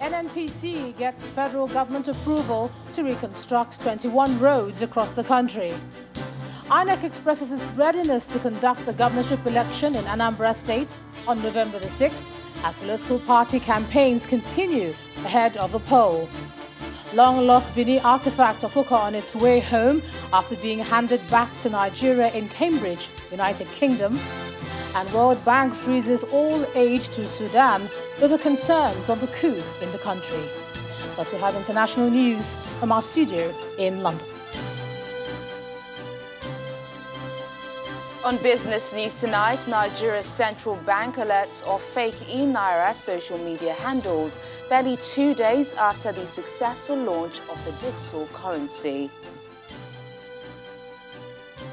NNPC gets federal government approval to reconstruct 21 roads across the country. INEC expresses its readiness to conduct the governorship election in Anambra State on November the 6th as political party campaigns continue ahead of the poll. Long-lost Bini artifact Okuko on its way home after being handed back to Nigeria in Cambridge, United Kingdom. And World Bank freezes all aid to Sudan over concerns on the coup in the country. Plus, we have international news from our studio in London. On business news tonight, Nigeria's central bank alerts of fake e-Naira social media handles barely 2 days after the successful launch of the digital currency.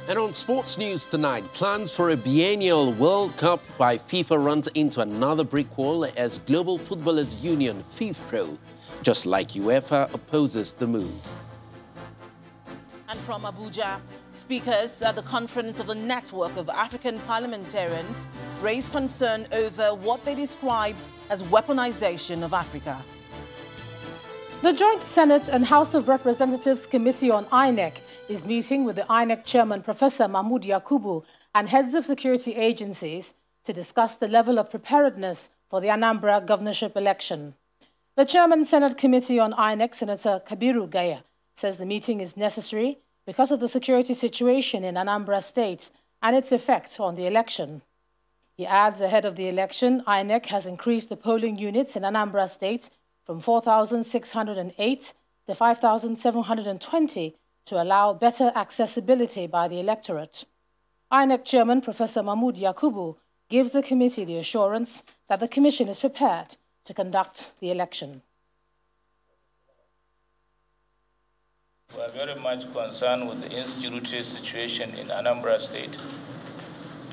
And on sports news tonight, plans for a biennial World Cup by FIFA runs into another brick wall as Global Footballers Union, FIFPro, just like UEFA, opposes the move. And from Abuja, speakers at the conference of the Network of African Parliamentarians raised concern over what they describe as weaponization of Africa. The Joint Senate and House of Representatives Committee on INEC is meeting with the INEC chairman, Professor Mahmood Yakubu, and heads of security agencies to discuss the level of preparedness for the Anambra governorship election. The chairman Senate Committee on INEC, Senator Kabiru Gaya, says the meeting is necessary because of the security situation in Anambra State and its effect on the election. He adds ahead of the election, INEC has increased the polling units in Anambra State from 4,608 to 5,720 to allow better accessibility by the electorate. INEC Chairman Professor Mahmood Yakubu gives the committee the assurance that the Commission is prepared to conduct the election. We are very much concerned with the insecurity situation in Anambra State,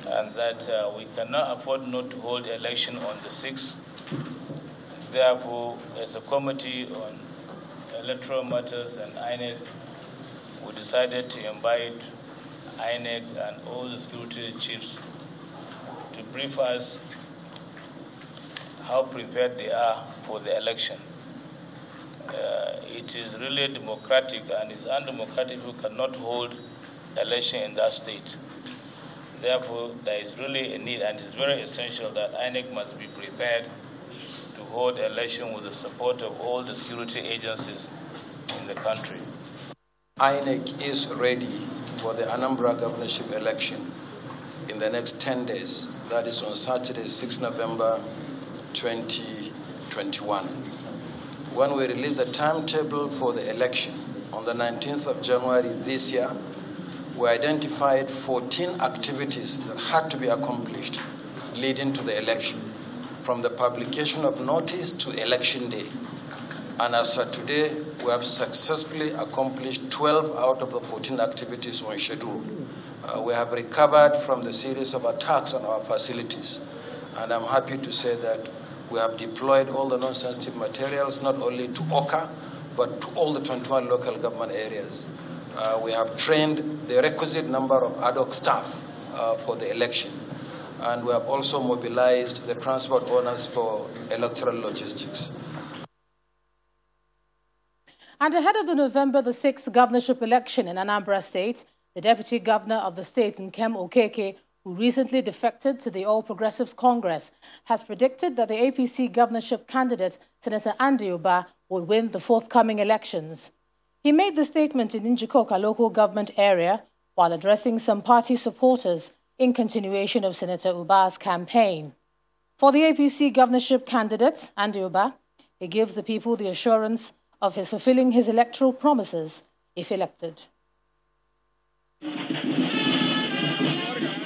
and that we cannot afford not to hold the election on the 6th. Therefore, as a committee on electoral matters and INEC, we decided to invite INEC and all the security chiefs to brief us how prepared they are for the election. It is really democratic, and it's undemocratic who cannot hold election in that state. Therefore, there is really a need, and it's very essential that INEC must be prepared to hold election with the support of all the security agencies in the country. INEC is ready for the Anambra governorship election in the next 10 days. That is on Saturday, 6 November 2021. When we release the timetable for the election on the 19th of January this year, we identified 14 activities that had to be accomplished leading to the election, from the publication of notice to election day. And as of today, we have successfully accomplished 12 out of the 14 activities on schedule. We have recovered from the series of attacks on our facilities. And I'm happy to say that we have deployed all the non-sensitive materials, not only to Oka, but to all the 21 local government areas. We have trained the requisite number of ad hoc staff for the election. And we have also mobilized the transport owners for electoral logistics. And ahead of the November the 6th governorship election in Anambra State, the deputy governor of the state, Nkem Okeke, who recently defected to the All Progressives Congress, has predicted that the APC governorship candidate, Senator Andy Uba, will win the forthcoming elections. He made the statement in Njikoka local government area while addressing some party supporters in continuation of Senator Uba's campaign. For the APC governorship candidate, Andy Uba, he gives the people the assurance of his fulfilling his electoral promises if elected.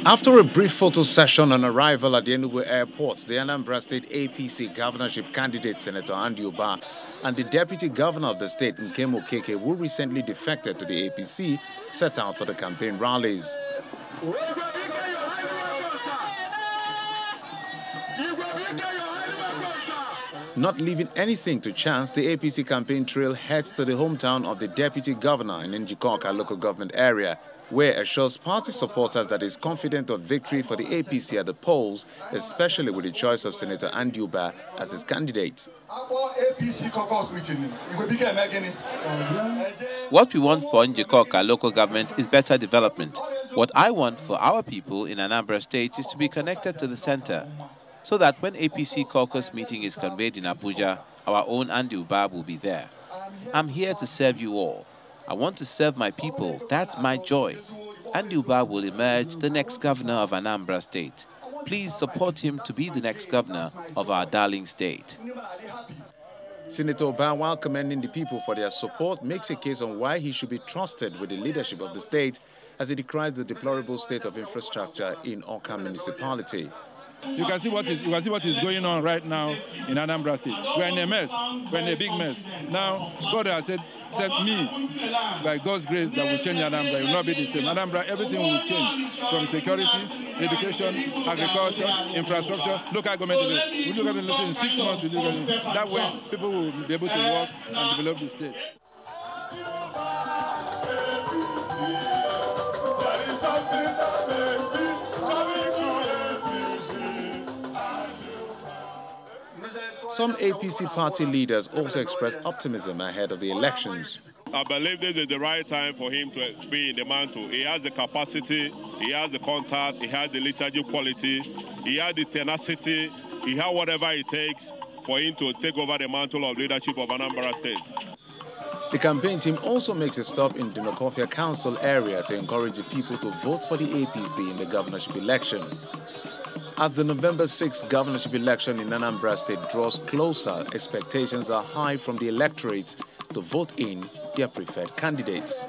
After a brief photo session on arrival at the Enugu airport, the Anambra State APC governorship candidate, Senator Andy Uba, and the deputy governor of the state, Nkem Okeke, who recently defected to the APC, set out for the campaign rallies. Not leaving anything to chance, the APC campaign trail heads to the hometown of the deputy governor in Njikoka local government area, where assures party supporters that is confident of victory for the APC at the polls, especially with the choice of Senator Andy Ubah as his candidate. What we want for Njikoka local government is better development. What I want for our people in Anambra State is to be connected to the center, so that when APC caucus meeting is convened in Abuja, our own Andy Ubah will be there. I'm here to serve you all. I want to serve my people. That's my joy. Andy Ubah will emerge the next governor of Anambra State. Please support him to be the next governor of our darling state. Senator Ubah, while commending the people for their support, makes a case on why he should be trusted with the leadership of the state as he decries the deplorable state of infrastructure in Awka municipality. You can see what is going on right now in Anambra State. We're in a mess. We're in a big mess. Now, God has said me, by God's grace, that will change Anambra. It will not be the same. Anambra, everything will change, from security, education, agriculture, infrastructure, local government. We look at it in 6 months. That way, people will be able to work and develop the state. Some APC party leaders also expressed optimism ahead of the elections. I believe this is the right time for him to be in the mantle. He has the capacity, he has the contact, he has the leadership quality, he has the tenacity, he has whatever it takes for him to take over the mantle of leadership of Anambra State. The campaign team also makes a stop in the Nokofia Council area to encourage the people to vote for the APC in the governorship election. As the November 6th governorship election in Anambra State draws closer, expectations are high from the electorates to vote in their preferred candidates.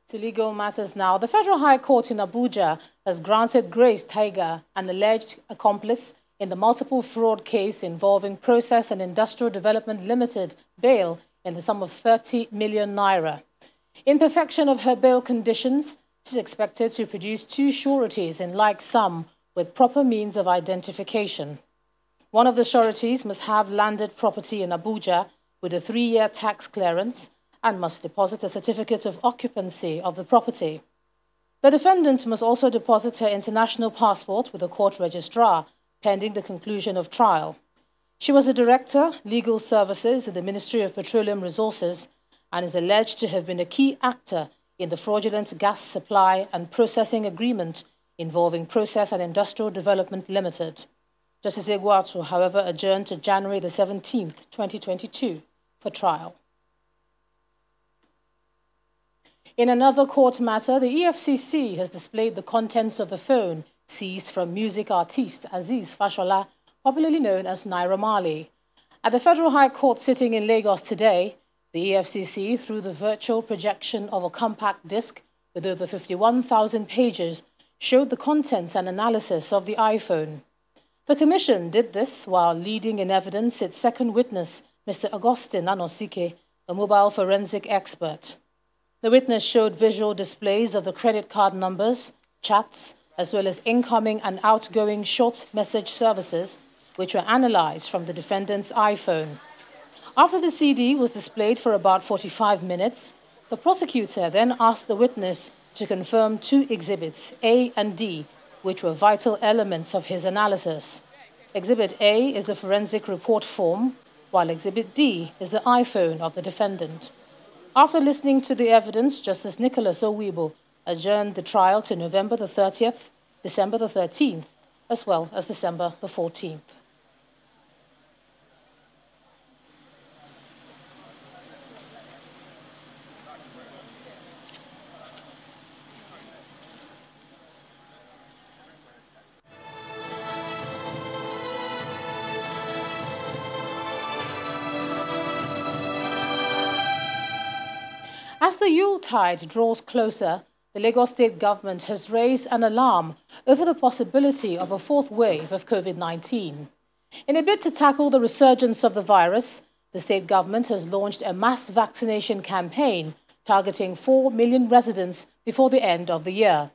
To legal matters now, the Federal High Court in Abuja has granted Grace Tiger, an alleged accomplice in the multiple fraud case involving Process and Industrial Development Limited, bail in the sum of 30 million naira. In perfection of her bail conditions, she is expected to produce 2 sureties in like sum with proper means of identification. One of the sureties must have landed property in Abuja with a 3-year tax clearance and must deposit a certificate of occupancy of the property. The defendant must also deposit her international passport with a court registrar pending the conclusion of trial. She was a director, legal services in the Ministry of Petroleum Resources and is alleged to have been a key actor in the fraudulent gas supply and processing agreement involving Process and Industrial Development Limited. Justice Eguatu, however, adjourned to January the 17th, 2022 for trial. In another court matter, the EFCC has displayed the contents of the phone seized from music artiste Azeez Fashola, popularly known as Naira Marley. At the Federal High Court sitting in Lagos today, the EFCC, through the virtual projection of a compact disc with over 51,000 pages, showed the contents and analysis of the iPhone. The Commission did this while leading in evidence its second witness, Mr. Augustine Anosike, a mobile forensic expert. The witness showed visual displays of the credit card numbers, chats, as well as incoming and outgoing short message services, which were analyzed from the defendant's iPhone. After the CD was displayed for about 45 minutes, the prosecutor then asked the witness to confirm 2 exhibits, A and D, which were vital elements of his analysis. Exhibit A is the forensic report form, while Exhibit D is the iPhone of the defendant. After listening to the evidence, Justice Nicholas Owibo adjourned the trial to November the 30th, December the 13th, as well as December the 14th. As the Yuletide draws closer, the Lagos State government has raised an alarm over the possibility of a 4th wave of COVID-19. In a bid to tackle the resurgence of the virus, the state government has launched a mass vaccination campaign targeting 4 million residents before the end of the year.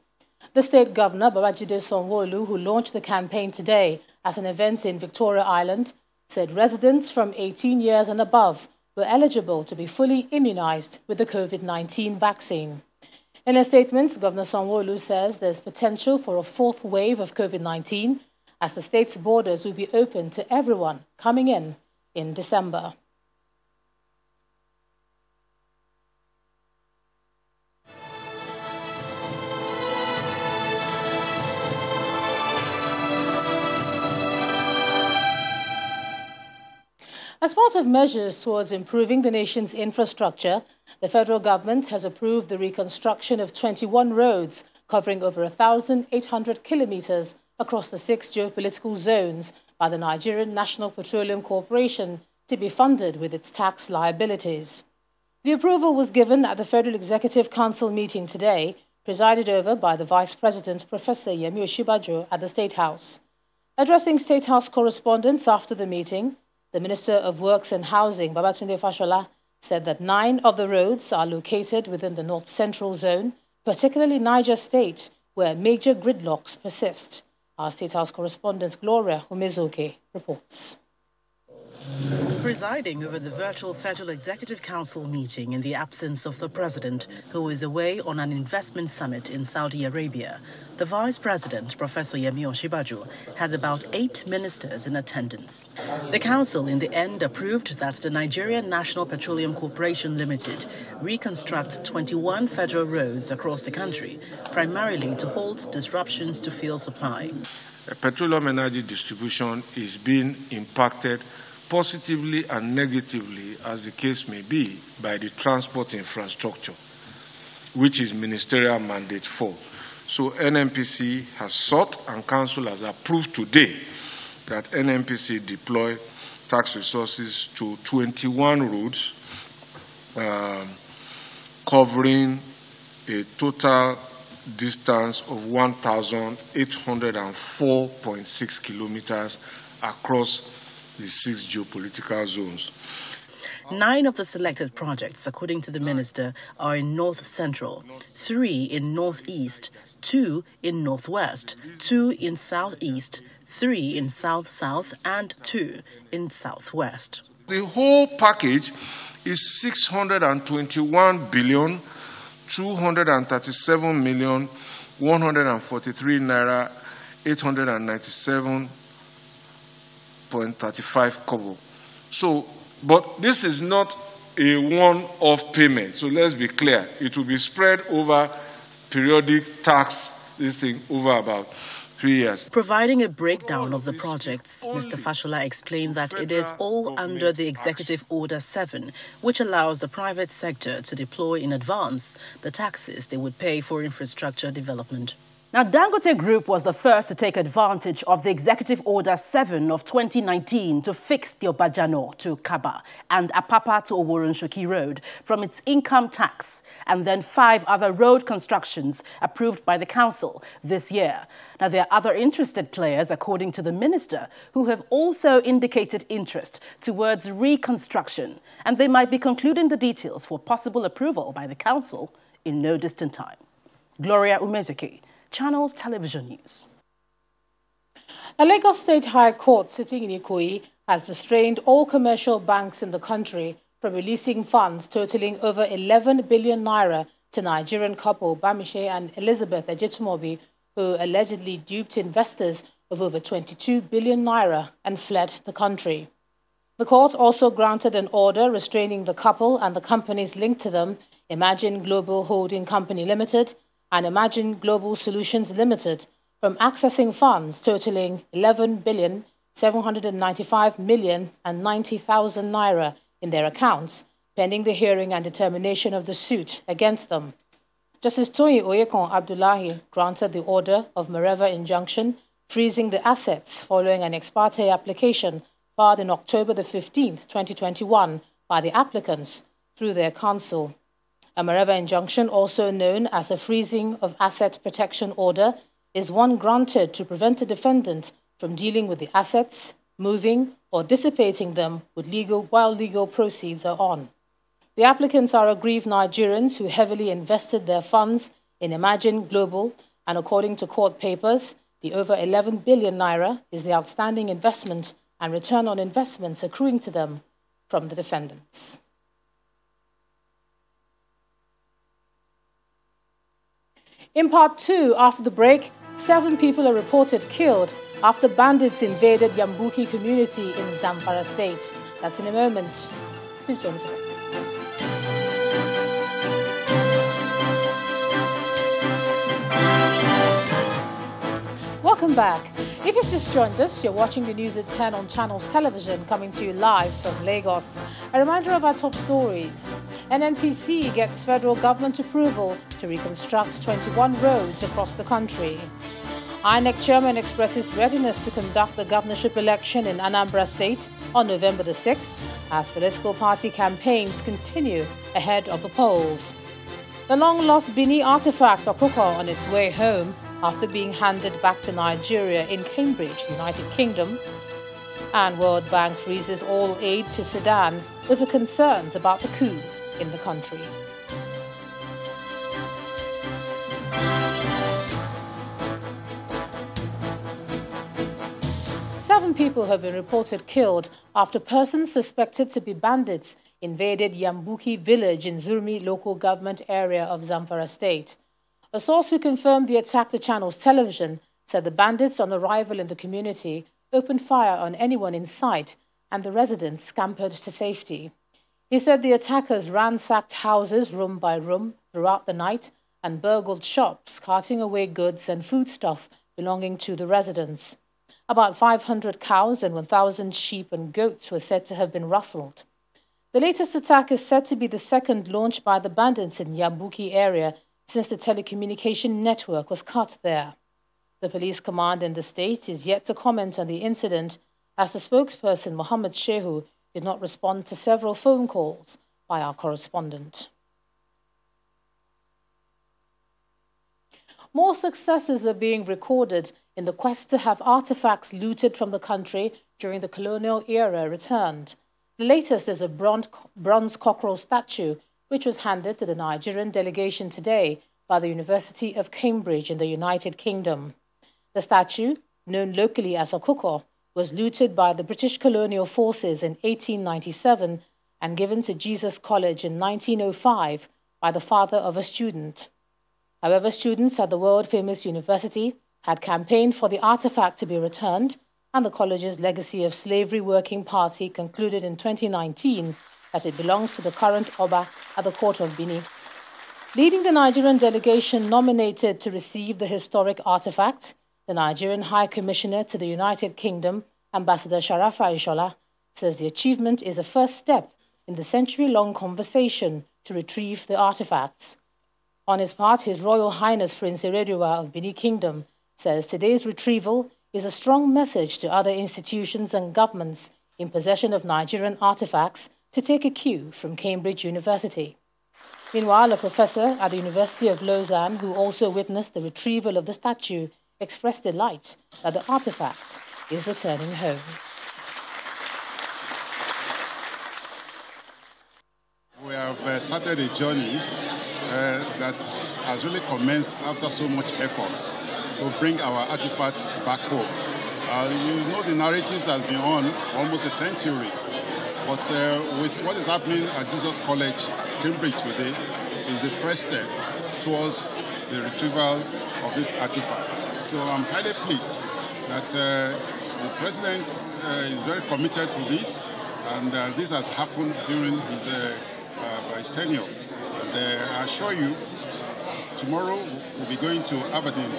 The state governor, Babajide Sanwo-Olu, who launched the campaign today at an event in Victoria Island, said residents from 18 years and above were eligible to be fully immunized with the COVID-19 vaccine. In a statement, Governor Sanwo-Olu says there's potential for a fourth wave of COVID-19 as the state's borders will be open to everyone coming in December. As part of measures towards improving the nation's infrastructure, the federal government has approved the reconstruction of 21 roads covering over 1,800 kilometers across the 6 geopolitical zones by the Nigerian National Petroleum Corporation to be funded with its tax liabilities. The approval was given at the Federal Executive Council meeting today, presided over by the Vice President, Professor Yemi Osinbajo, at the State House. Addressing State House correspondents after the meeting, the Minister of Works and Housing, Babatunde Fashola, said that 9 of the roads are located within the North Central Zone, particularly Niger State, where major gridlocks persist. Our State House correspondent Gloria Umezoke reports. Presiding over the virtual Federal Executive Council meeting in the absence of the President, who is away on an investment summit in Saudi Arabia, the Vice President, Professor Yemi Osinbajo, has about 8 ministers in attendance. The Council in the end approved that the Nigerian National Petroleum Corporation Limited reconstruct 21 federal roads across the country, primarily to halt disruptions to fuel supply. Petroleum energy distribution is being impacted positively and negatively, as the case may be, by the transport infrastructure, which is ministerial mandate for. So NNPC has sought and Council has approved today that NNPC deploy tax resources to 21 roads, covering a total distance of 1,804.6 kilometers across the 6 geopolitical zones. 9 of the selected projects, according to the minister, are in North Central, 3 in Northeast, 2 in Northwest, 2 in Southeast, 3 in South-South, and 2 in Southwest. The whole package is 621 billion 237 million 143 naira 897.35 kobo. So, but this is not a one-off payment. So let's be clear. It will be spread over periodic tax, this thing, over about 3 years. Providing a breakdown of the projects, Mr. Fashola explained that it is all under the Executive Order 7, which allows the private sector to deploy in advance the taxes they would pay for infrastructure development. Now, Dangote Group was the first to take advantage of the Executive Order 7 of 2019 to fix the Obajano to Kaba and Apapa to Oworonshoki Road from its income tax, and then 5 other road constructions approved by the council this year. Now, there are other interested players, according to the minister, who have also indicated interest towards reconstruction, and they might be concluding the details for possible approval by the council in no distant time. Gloria Umezoke, Channels Television News. A Lagos State High Court sitting in Ikoyi has restrained all commercial banks in the country from releasing funds totaling over 11 billion naira to Nigerian couple Bamishe and Elizabeth Ejetumobi, who allegedly duped investors of over 22 billion naira and fled the country. The court also granted an order restraining the couple and the companies linked to them, Imagine Global Holding Company Limited and Imagine Global Solutions Limited, from accessing funds totaling 11,795,090,000 naira in their accounts, pending the hearing and determination of the suit against them. Justice Toyin Oyekon Abdullahi granted the order of Mareva injunction, freezing the assets following an ex parte application filed in October the 15th, 2021 by the applicants through their counsel. A Mareva injunction, also known as a freezing of asset protection order, is one granted to prevent a defendant from dealing with the assets, moving or dissipating them while legal proceeds are on. The applicants are aggrieved Nigerians who heavily invested their funds in Imagine Global, and according to court papers, the over 11 billion naira is the outstanding investment and return on investments accruing to them from the defendants. In part 2, after the break, 7 people are reported killed after bandits invaded Yambuki community in Zamfara State. That's in a moment. Please join us. Welcome back. If you've just joined us, you're watching the news at 10 on Channels Television, coming to you live from Lagos. A reminder of our top stories. NNPC gets federal government approval to reconstruct 21 roads across the country. INEC chairman expresses readiness to conduct the governorship election in Anambra State on November the 6th as political party campaigns continue ahead of the polls. The long-lost Bini artifact Okoko on its way home after being handed back to Nigeria in Cambridge, United Kingdom. And World Bank freezes all aid to Sudan over concerns about the coup in the country. Seven people have been reported killed after persons suspected to be bandits invaded Yambuki village in Zurmi local government area of Zamfara State. A source who confirmed the attack to Channels Television said the bandits on arrival in the community opened fire on anyone in sight and the residents scampered to safety. He said the attackers ransacked houses room by room throughout the night and burgled shops, carting away goods and foodstuff belonging to the residents. About 500 cows and 1,000 sheep and goats were said to have been rustled. The latest attack is said to be the second launched by the bandits in Yambuki area since the telecommunication network was cut there. The police command in the state is yet to comment on the incident, as the spokesperson Mohammed Shehu did not respond to several phone calls by our correspondent. More successes are being recorded in the quest to have artifacts looted from the country during the colonial era returned. The latest is a bronze cockerel statue, which was handed to the Nigerian delegation today by the University of Cambridge in the United Kingdom. The statue, known locally as Okoko, was looted by the British colonial forces in 1897 and given to Jesus College in 1905 by the father of a student. However, students at the world-famous university had campaigned for the artifact to be returned, and the college's Legacy of Slavery Working Party concluded in 2019 that it belongs to the current Oba at the Court of Bini. Leading the Nigerian delegation nominated to receive the historic artifact, the Nigerian High Commissioner to the United Kingdom, Ambassador Sharafa Ishola, says the achievement is a first step in the century-long conversation to retrieve the artifacts. On his part, His Royal Highness Prince Eredua of Benin Kingdom says today's retrieval is a strong message to other institutions and governments in possession of Nigerian artifacts to take a cue from Cambridge University. Meanwhile, a professor at the University of Lausanne, who also witnessed the retrieval of the statue, expressed delight that the artifact is returning home. We have started a journey that has really commenced after so much efforts to bring our artifacts back home. You know, the narratives has been on for almost a century, but with what is happening at Jesus College, Cambridge today, is the first step towards the retrieval of these artifacts. So I'm highly pleased that the President is very committed to this, and this has happened during his tenure. And I assure you, tomorrow we'll be going to Aberdeen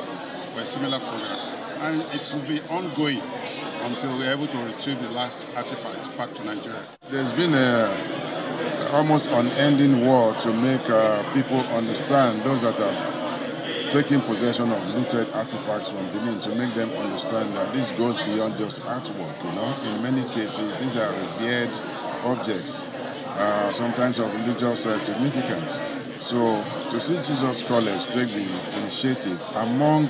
for a similar program, and it will be ongoing until we're able to retrieve the last artifacts back to Nigeria. There's been a almost unending war to make people understand, those that are taking possession of looted artifacts from Benin, to make them understand that this goes beyond just artwork. You know, in many cases, these are revered objects, sometimes of religious significance. So to see Jesus College take the initiative among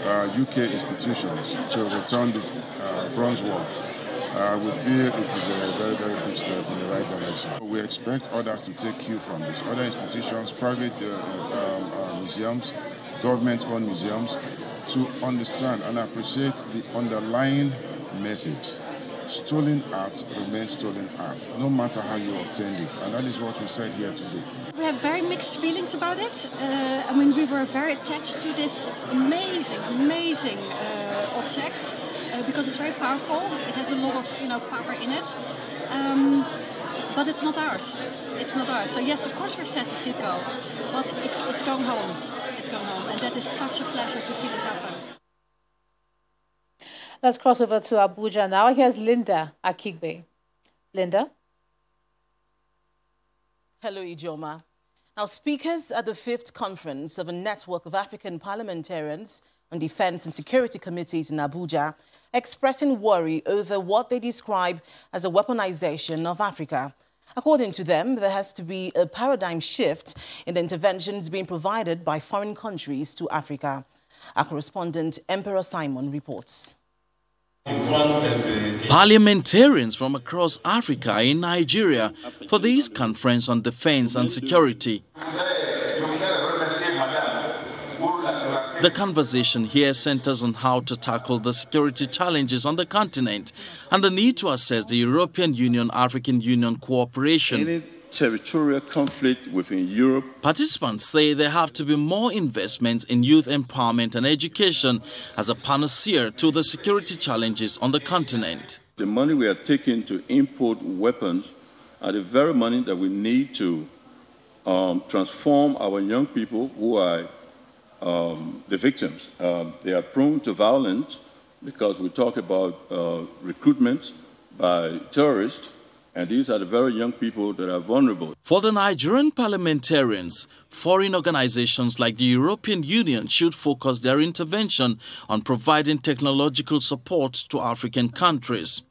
UK institutions to return this bronze work, we feel it is a very, very big step in the right direction. We expect others to take cue from this. Other institutions, private museums, government-owned museums, to understand and appreciate the underlying message. stolen art remains stolen art, no matter how you obtained it. And that is what we said here today. We have very mixed feelings about it. I mean, we were very attached to this amazing object because it's very powerful. It has a lot of, power in it. But it's not ours. It's not ours. So yes, of course we're sad to see it go, but it's going home. It's going home, and that is such a pleasure to see this happen. Let's cross over to Abuja now. Here's Linda Akigbe. Linda? Hello, Ijoma. Now, speakers at the 5th conference of a network of African parliamentarians on defense and security committees in Abuja expressing worry over what they describe as a weaponization of Africa. According to them, there has to be a paradigm shift in the interventions being provided by foreign countries to Africa. Our correspondent, Emperor Simon, reports. Parliamentarians from across Africa in Nigeria for this conference on defense and security. The conversation here centers on how to tackle the security challenges on the continent and the need to assess the European Union-African Union cooperation. Any territorial conflict within Europe. Participants say there have to be more investments in youth empowerment and education as a panacea to the security challenges on the continent. The money we are taking to import weapons are the very money that we need to transform our young people who are the victims. They are prone to violence because we talk about recruitment by terrorists, and these are the very young people that are vulnerable. For the Nigerian parliamentarians, foreign organizations like the European Union should focus their intervention on providing technological support to African countries.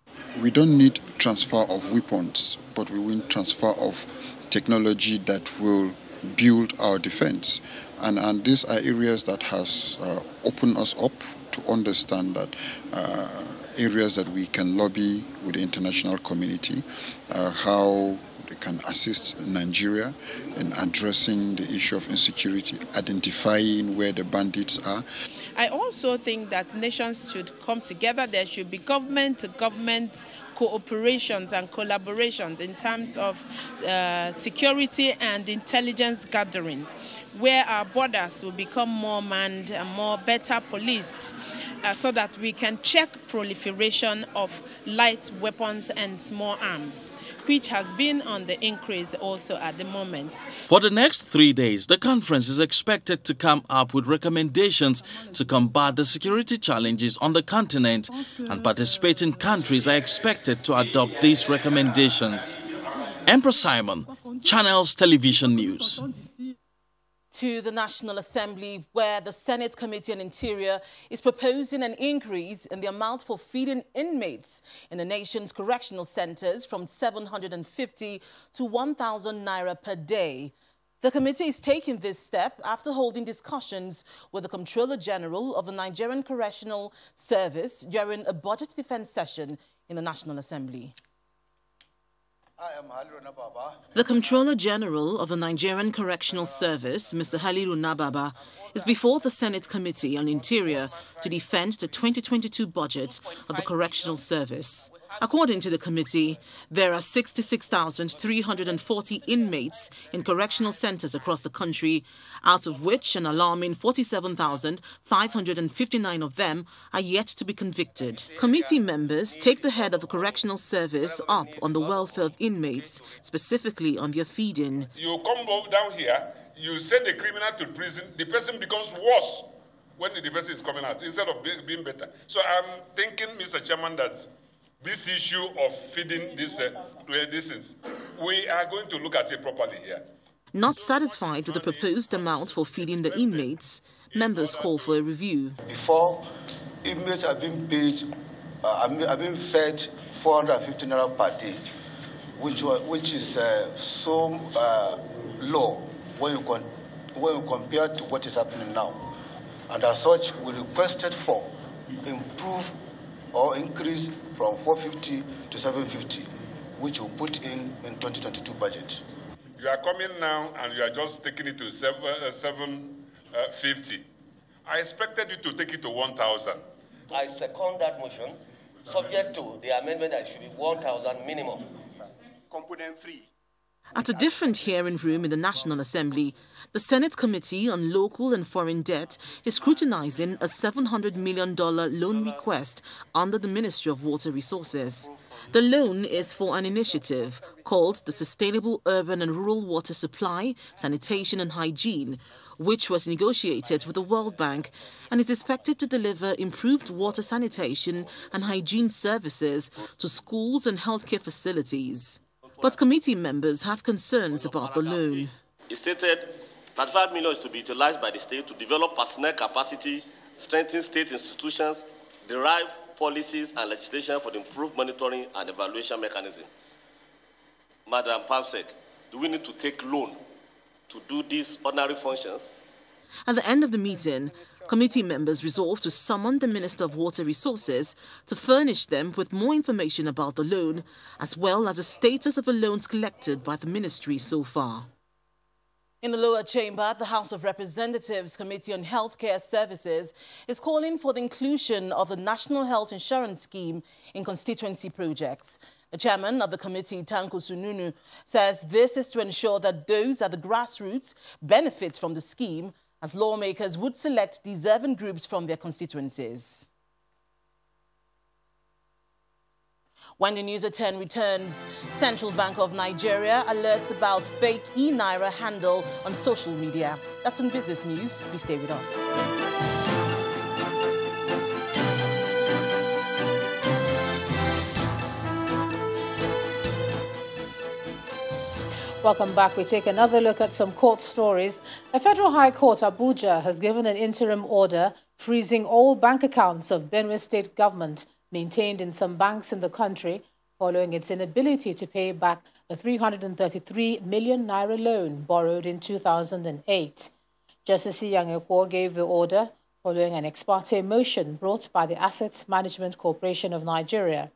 We don't need transfer of weapons, but we need transfer of technology that will build our defense. And these are areas that has opened us up to understand that areas that we can lobby with the international community, how they can assist Nigeria in addressing the issue of insecurity, identifying where the bandits are. I also think that nations should come together. There should be government-to-government cooperations and collaborations in terms of security and intelligence gathering, where our borders will become more manned and better policed, so that we can check proliferation of light weapons and small arms, which has been on the increase also at the moment. For the next 3 days, the conference is expected to come up with recommendations to combat the security challenges on the continent, and participating countries are expected to adopt these recommendations. Emperor Simon, Channels Television News. To the National Assembly, where the Senate Committee on Interior is proposing an increase in the amount for feeding inmates in the nation's correctional centers from 750 to 1,000 naira per day. The committee is taking this step after holding discussions with the Comptroller General of the Nigerian Correctional Service during a budget defense session in the National Assembly. The Comptroller General of the Nigerian Correctional Service, Mr. Haliru Nababa, is before the Senate Committee on Interior to defend the 2022 budget of the Correctional Service. According to the committee, there are 66,340 inmates in correctional centers across the country, out of which an alarming 47,559 of them are yet to be convicted. Committee members take the head of the Correctional Service up on the welfare of inmates, specifically on their feeding. You come down here, you send a criminal to prison, the person becomes worse when the person is coming out, instead of being better. So I'm thinking, Mr. Chairman, that this issue of feeding these we are going to look at it properly here. Not satisfied with the proposed amount for feeding the inmates, members call for a review. Before, inmates have been paid, have been fed 450 naira per day, which is so low when you compare to what is happening now. And as such, we requested for improve or increase from 450 to 750, which we'll put in 2022 budget. You are coming now and you are just taking it to 750. I expected you to take it to 1,000. I second that motion subject to the amendment that should be 1,000 minimum. Component 3. At a different hearing room in the National Assembly, the Senate Committee on Local and Foreign Debt is scrutinizing a $700 million loan request under the Ministry of Water Resources. The loan is for an initiative called the Sustainable Urban and Rural Water Supply, Sanitation and Hygiene, which was negotiated with the World Bank and is expected to deliver improved water sanitation and hygiene services to schools and healthcare facilities. But committee members have concerns about the loan. It stated 35 million is to be utilized by the state to develop personnel capacity, strengthen state institutions, derive policies and legislation for the improved monitoring and evaluation mechanism. Madam Pamsek, do we need to take loan to do these ordinary functions? At the end of the meeting, committee members resolved to summon the Minister of Water Resources to furnish them with more information about the loan, as well as the status of the loans collected by the ministry so far. In the lower chamber, the House of Representatives Committee on Healthcare Services is calling for the inclusion of the National Health Insurance Scheme in constituency projects. The chairman of the committee, Tanko Sununu, says this is to ensure that those at the grassroots benefit from the scheme, as lawmakers would select deserving groups from their constituencies. When the News at 10 returns, Central Bank of Nigeria alerts about fake e-Naira handle on social media. That's in Business News. Please stay with us. Welcome back. We take another look at some court stories. A Federal High Court, Abuja, has given an interim order freezing all bank accounts of Benue State government maintained in some banks in the country following its inability to pay back a 333 million naira loan borrowed in 2008. Justice Yang gave the order following an ex parte motion brought by the Asset Management Corporation of Nigeria.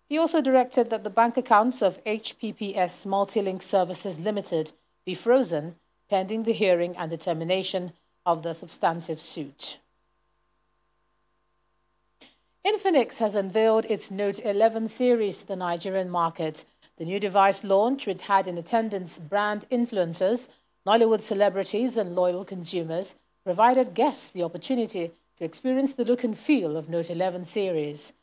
He also directed that the bank accounts of HPPS Multilink Services Limited be frozen pending the hearing and determination of the substantive suit. Infinix has unveiled its Note 11 series to the Nigerian market. The new device launch, which had in attendance brand influencers, Nollywood celebrities and loyal consumers, provided guests the opportunity to experience the look and feel of Note 11 series.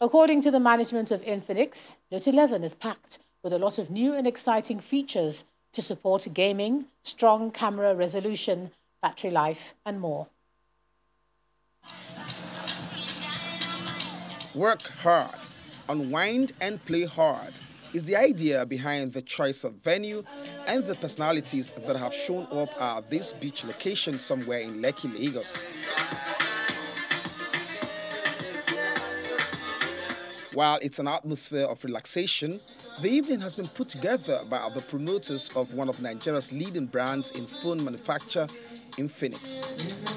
According to the management of Infinix, Note 11 is packed with a lot of new and exciting features to support gaming, strong camera resolution, battery life, and more. Work hard, unwind and play hard is the idea behind the choice of venue and the personalities that have shown up at this beach location somewhere in Lekki, Lagos. While it's an atmosphere of relaxation, the evening has been put together by the promoters of one of Nigeria's leading brands in phone manufacture, Infinix.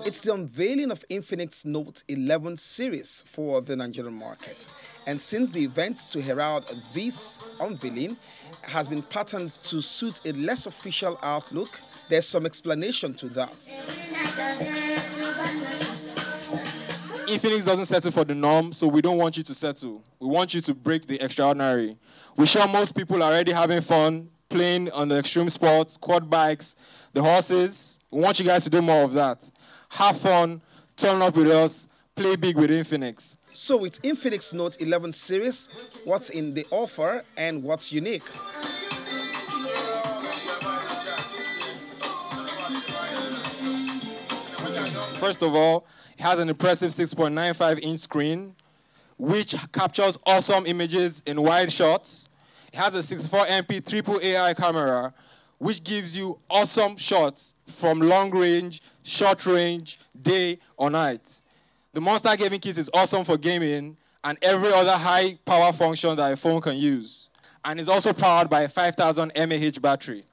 It's the unveiling of Infinix Note 11 series for the Nigerian market. And since the event to herald this unveiling has been patterned to suit a less official outlook, there's some explanation to that. Infinix doesn't settle for the norm, so we don't want you to settle. We want you to break the extraordinary. We're sure most people are already having fun, playing on the extreme sports, quad bikes, the horses. We want you guys to do more of that. Have fun, turn up with us, play big with Infinix. So with Infinix Note 11 series, what's in the offer and what's unique? First of all, it has an impressive 6.95-inch screen, which captures awesome images in wide shots. It has a 64MP triple AI camera, which gives you awesome shots from long range, short range, day or night. The Monster Gaming Kit is awesome for gaming and every other high power function that a phone can use. And it's also powered by a 5000 mAh battery.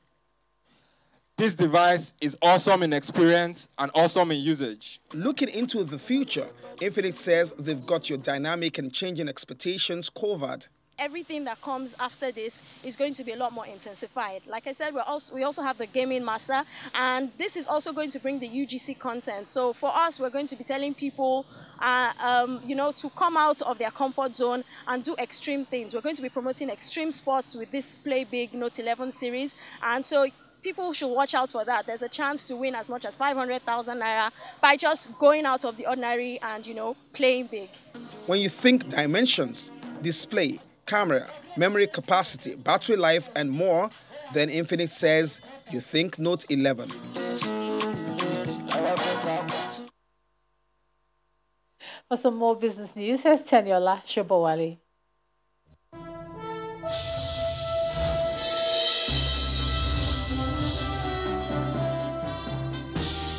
This device is awesome in experience and awesome in usage. Looking into the future, Infinix says they've got your dynamic and changing expectations covered. everything that comes after this is going to be a lot more intensified. Like I said, we also have the Gaming Master, and this is also going to bring the UGC content. So for us, we're going to be telling people, you know, to come out of their comfort zone and do extreme things. We're going to be promoting extreme sports with this Play Big Note 11 series, and so people should watch out for that. There's a chance to win as much as 500,000 naira by just going out of the ordinary and, you know, playing big. When you think dimensions, display, camera, memory capacity, battery life, and more, then Infinix says you think Note 11. For some more business news, here's Teniola Shobowale.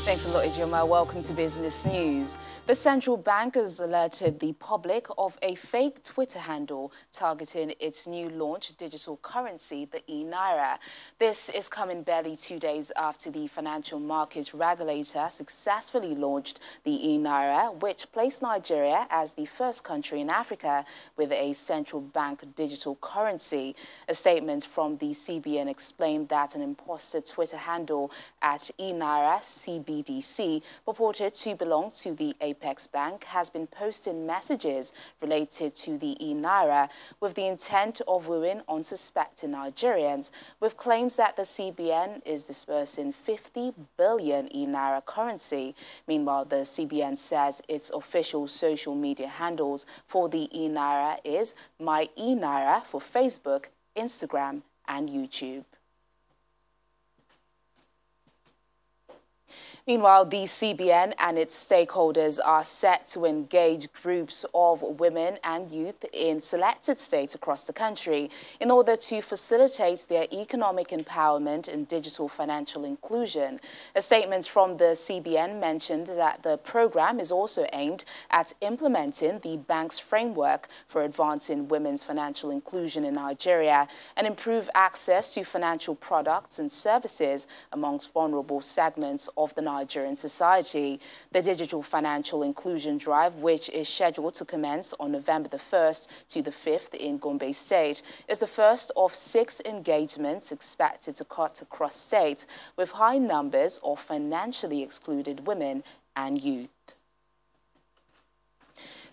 Thanks a lot, Ijoma. Welcome to Business News. The central bank has alerted the public of a fake Twitter handle targeting its new launch digital currency, the e-Naira. This is coming barely 2 days after the financial markets regulator successfully launched the e-Naira, which placed Nigeria as the first country in Africa with a central bank digital currency. A statement from the CBN explained that an imposter Twitter handle at e-Naira CBDC, purported to belong to the Apex Bank, has been posting messages related to the e-Naira with the intent of wooing unsuspecting Nigerians, with claims that the CBN is dispersing 50 billion e-Naira currency. Meanwhile, the CBN says its official social media handles for the e-Naira is My e-Naira for Facebook, Instagram, and YouTube. Meanwhile, the CBN and its stakeholders are set to engage groups of women and youth in selected states across the country in order to facilitate their economic empowerment and digital financial inclusion. A statement from the CBN mentioned that the program is also aimed at implementing the bank's framework for advancing women's financial inclusion in Nigeria and improve access to financial products and services amongst vulnerable segments of the Nigerian society. The Digital Financial Inclusion Drive, which is scheduled to commence on November the 1st to the 5th in Gombe State, is the first of 6 engagements expected to cut across states with high numbers of financially excluded women and youth.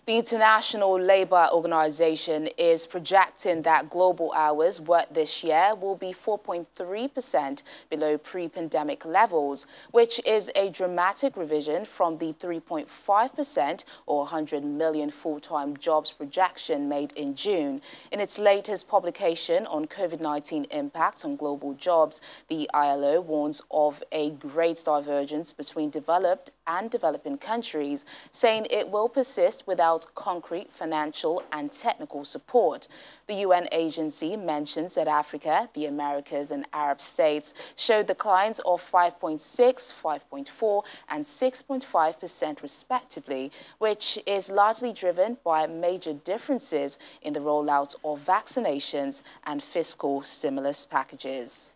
The International Labour Organization is projecting that global hours worked this year will be 4.3% below pre-pandemic levels, which is a dramatic revision from the 3.5% or 100 million full-time jobs projection made in June. In its latest publication on COVID-19 impact on global jobs, the ILO warns of a great divergence between developed and developing countries, saying it will persist without concrete financial and technical support. The UN agency mentions that Africa, the Americas, and Arab states showed declines of 5.6%, 5.4%, and 6.5% respectively, which is largely driven by major differences in the rollout of vaccinations and fiscal stimulus packages.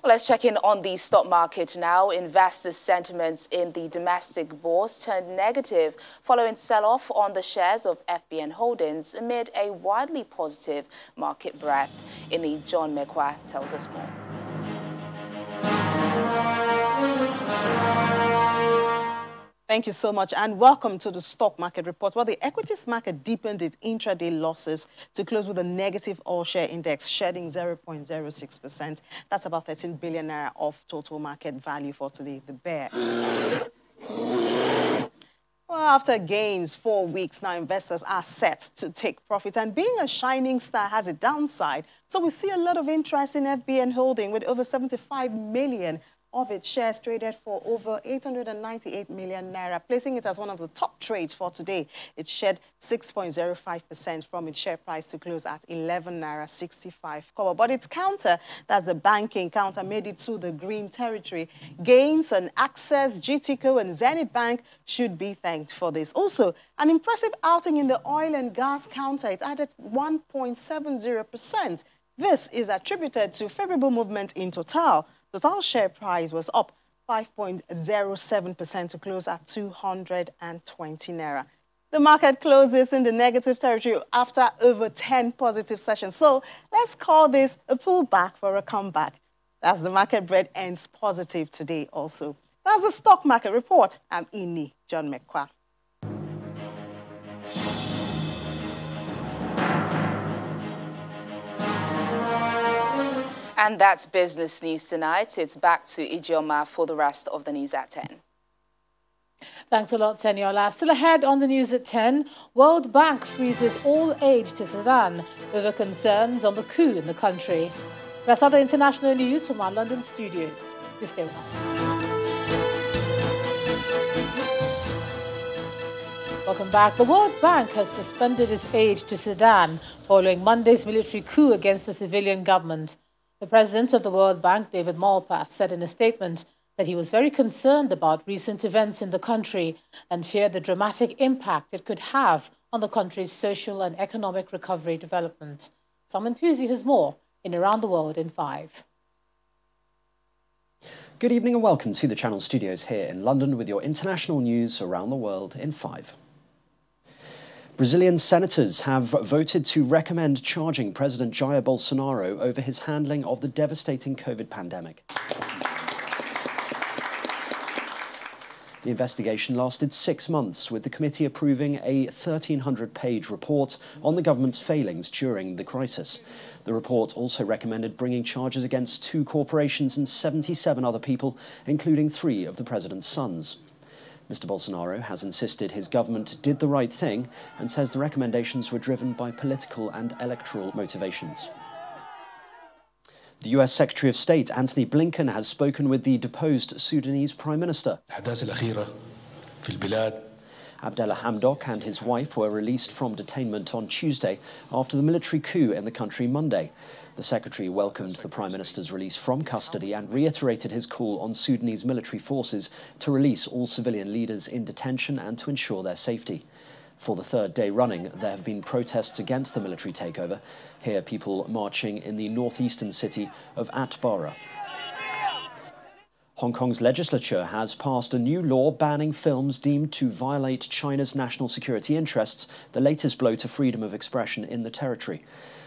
Well, let's check in on the stock market now. Investors' sentiments in the domestic bourse turned negative following sell-off on the shares of FBN Holdings amid a widely positive market breadth. John Mekwa tells us more. Thank you so much, and welcome to the Stock Market Report. Well, the equities market deepened its intraday losses to close with a negative all-share index, shedding 0.06%. That's about 13 billion naira of total market value for today, the bear. Well, after gains 4 weeks, now investors are set to take profit. And being a shining star has a downside. So we see a lot of interest in FBN Holding with over 75 million of its shares traded for over 898 million naira, placing it as one of the top trades for today. It shed 6.05% from its share price to close at 11 naira 65 kobo. But its counter, that's the banking counter, made it to the green territory. Gains and Access, GTCO, and Zenith Bank should be thanked for this. Also, an impressive outing in the oil and gas counter. It added 1.70%. This is attributed to favorable movement in Total. Total share price was up 5.07% to close at 220 naira. The market closes in the negative territory after over 10 positive sessions. So let's call this a pullback for a comeback. As the market bread ends positive today also. That's the stock market report. I'm Ini John McQuarrie. And that's Business News tonight. It's back to Ijeoma for the rest of the news at 10. Thanks a lot, Seniola. Still ahead on the news at 10, World Bank freezes all aid to Sudan over concerns on the coup in the country. That's other international news from our London studios. Do stay with us. Welcome back. The World Bank has suspended its aid to Sudan following Monday's military coup against the civilian government. The president of the World Bank, David Malpass, said in a statement that he was very concerned about recent events in the country and feared the dramatic impact it could have on the country's social and economic recovery development. Simon Pusey has more in Around the World in 5. Good evening and welcome to the Channel Studios here in London with your international news around the world in 5. Brazilian senators have voted to recommend charging President Jair Bolsonaro over his handling of the devastating COVID pandemic. The investigation lasted 6 months, with the committee approving a 1,300-page report on the government's failings during the crisis. The report also recommended bringing charges against 2 corporations and 77 other people, including 3 of the president's sons. Mr. Bolsonaro has insisted his government did the right thing and says the recommendations were driven by political and electoral motivations. The US Secretary of State, Antony Blinken, has spoken with the deposed Sudanese Prime Minister. Abdallah Hamdok and his wife were released from detainment on Tuesday after the military coup in the country Monday. The Secretary welcomed the Prime Minister's release from custody and reiterated his call on Sudanese military forces to release all civilian leaders in detention and to ensure their safety. For the 3rd day running, there have been protests against the military takeover. Here, people marching in the northeastern city of Atbara. Hong Kong's legislature has passed a new law banning films deemed to violate China's national security interests, the latest blow to freedom of expression in the territory.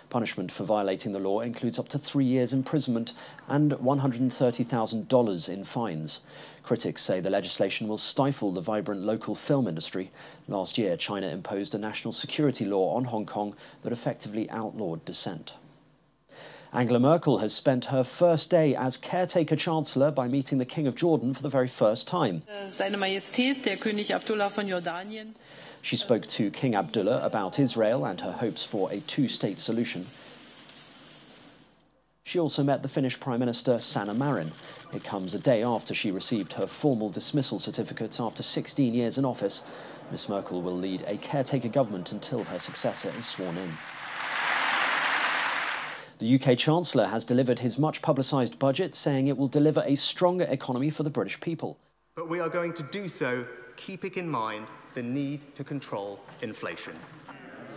Punishment for violating the law includes up to 3 years imprisonment and $130,000 in fines. Critics say the legislation will stifle the vibrant local film industry. Last year, China imposed a national security law on Hong Kong that effectively outlawed dissent. Angela Merkel has spent her first day as caretaker chancellor by meeting the King of Jordan for the very first time. Seine Majestät, der König Abdullah von Jordanien. She spoke to King Abdullah about Israel and her hopes for a 2-state solution. She also met the Finnish Prime Minister Sanna Marin. It comes a day after she received her formal dismissal certificate after 16 years in office. Ms. Merkel will lead a caretaker government until her successor is sworn in. The UK Chancellor has delivered his much-publicised budget, saying it will deliver a stronger economy for the British people. But we are going to do so keeping in mind the need to control inflation.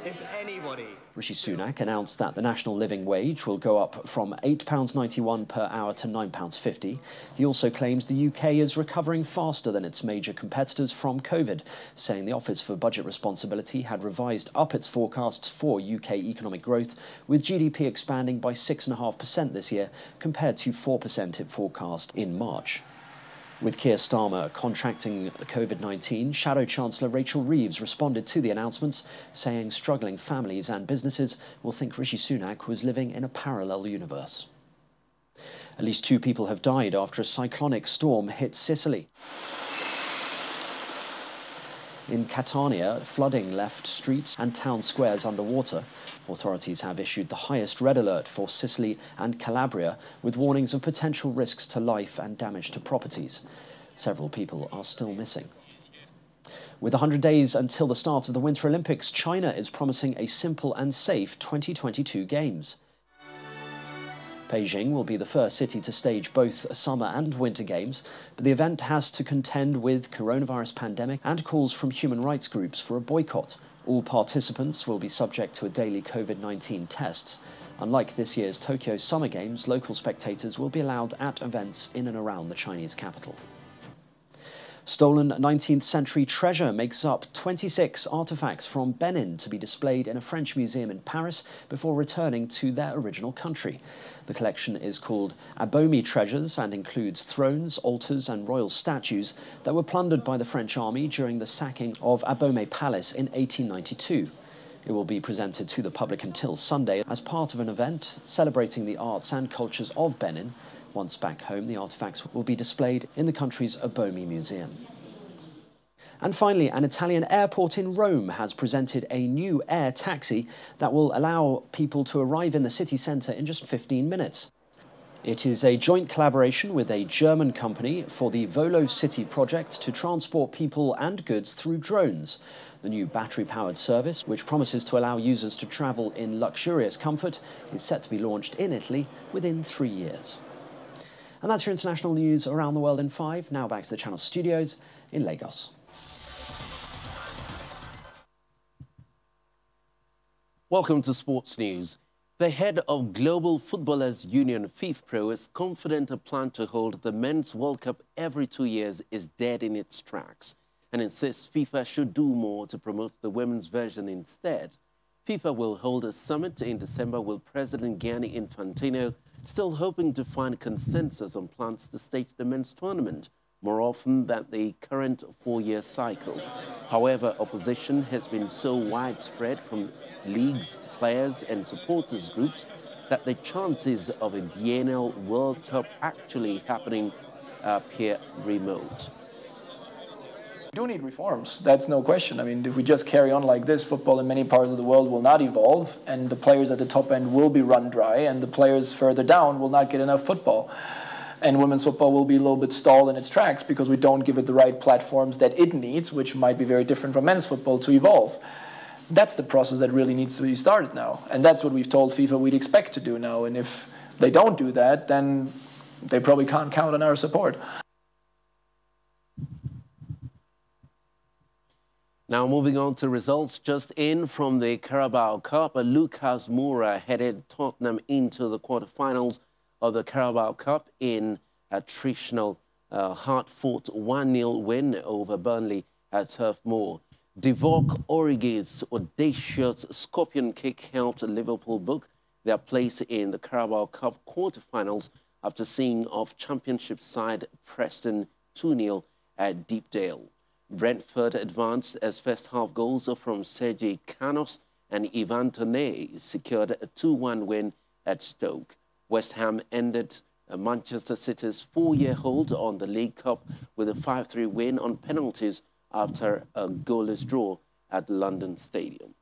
If anybody... Rishi Sunak announced that the national living wage will go up from £8.91 per hour to £9.50. He also claims the UK is recovering faster than its major competitors from COVID, saying the Office for Budget Responsibility had revised up its forecasts for UK economic growth, with GDP expanding by 6.5% this year, compared to 4% it forecast in March. With Keir Starmer contracting COVID-19, Shadow Chancellor Rachel Reeves responded to the announcements, saying struggling families and businesses will think Rishi Sunak was living in a parallel universe. At least 2 people have died after a cyclonic storm hit Sicily. In Catania, flooding left streets and town squares underwater. Authorities have issued the highest red alert for Sicily and Calabria, with warnings of potential risks to life and damage to properties. Several people are still missing. With 100 days until the start of the Winter Olympics, China is promising a simple and safe 2022 Games. Beijing will be the first city to stage both summer and winter games, but the event has to contend with coronavirus pandemic and calls from human rights groups for a boycott. All participants will be subject to a daily COVID-19 tests. Unlike this year's Tokyo Summer Games, local spectators will be allowed at events in and around the Chinese capital. Stolen 19th century treasure makes up 26 artifacts from Benin to be displayed in a French museum in Paris before returning to their original country. The collection is called Abomey Treasures and includes thrones, altars and royal statues that were plundered by the French army during the sacking of Abomey Palace in 1892. It will be presented to the public until Sunday as part of an event celebrating the arts and cultures of Benin. Once back home, the artifacts will be displayed in the country's Abomey Museum. And finally, an Italian airport in Rome has presented a new air taxi that will allow people to arrive in the city centre in just 15 minutes. It is a joint collaboration with a German company for the Volo City project to transport people and goods through drones. The new battery-powered service, which promises to allow users to travel in luxurious comfort, is set to be launched in Italy within 3 years. And that's your international news around the world in 5. Now back to the Channel studios in Lagos. Welcome to Sports News. The head of Global Footballers Union, FIFPro, is confident a plan to hold the Men's World Cup every 2 years is dead in its tracks and insists FIFA should do more to promote the women's version instead. FIFA will hold a summit in December with President Gianni Infantino still hoping to find consensus on plans to stage the men's tournament more often than the current 4-year cycle. However, opposition has been so widespread from leagues, players and supporters groups that the chances of a biennial World Cup actually happening appear remote. We do need reforms, that's no question. I mean, if we just carry on like this, football in many parts of the world will not evolve, and the players at the top end will be run dry, and the players further down will not get enough football. And women's football will be a little bit stalled in its tracks because we don't give it the right platforms that it needs, which might be very different from men's football, to evolve. That's the process that really needs to be started now. And that's what we've told FIFA we'd expect to do now. And if they don't do that, then they probably can't count on our support. Now moving on to results just in from the Carabao Cup. Lucas Moura headed Tottenham into the quarterfinals of the Carabao Cup in a traditional hard-fought 1-0 win over Burnley at Turf Moor. Divock Origi's audacious scorpion kick helped Liverpool book their place in the Carabao Cup quarterfinals after seeing off Championship side Preston 2-0 at Deepdale. Brentford advanced as first-half goals from Sergi Canos and Ivan Toney secured a 2-1 win at Stoke. West Ham ended Manchester City's 4-year hold on the League Cup with a 5-3 win on penalties after a goalless draw at London Stadium.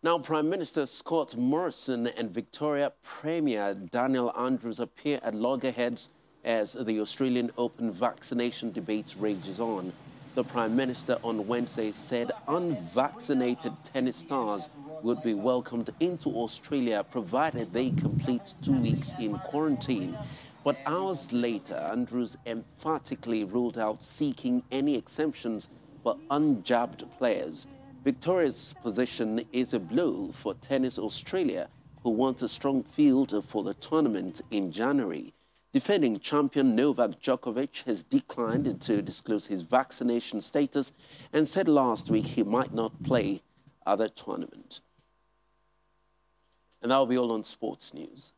Now, Prime Minister Scott Morrison and Victoria Premier Daniel Andrews appear at loggerheads as the Australian Open vaccination debate rages on. The Prime Minister on Wednesday said unvaccinated tennis stars would be welcomed into Australia provided they complete 2 weeks in quarantine. But hours later, Andrews emphatically ruled out seeking any exemptions for unjabbed players. Victoria's position is a blow for Tennis Australia, who want a strong field for the tournament in January. Defending champion Novak Djokovic has declined to disclose his vaccination status and said last week he might not play at the tournament. And that will be all on Sports News.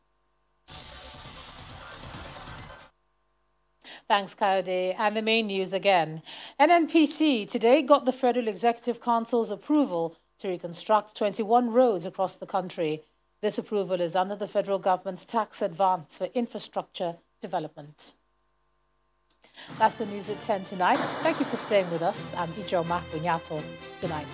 Thanks, Kayode. And the main news again. NNPC today got the Federal Executive Council's approval to reconstruct 21 roads across the country. This approval is under the federal government's tax advance for infrastructure development. That's the news at 10 tonight. Thank you for staying with us. I'm Ijoma Bunyato. Good night.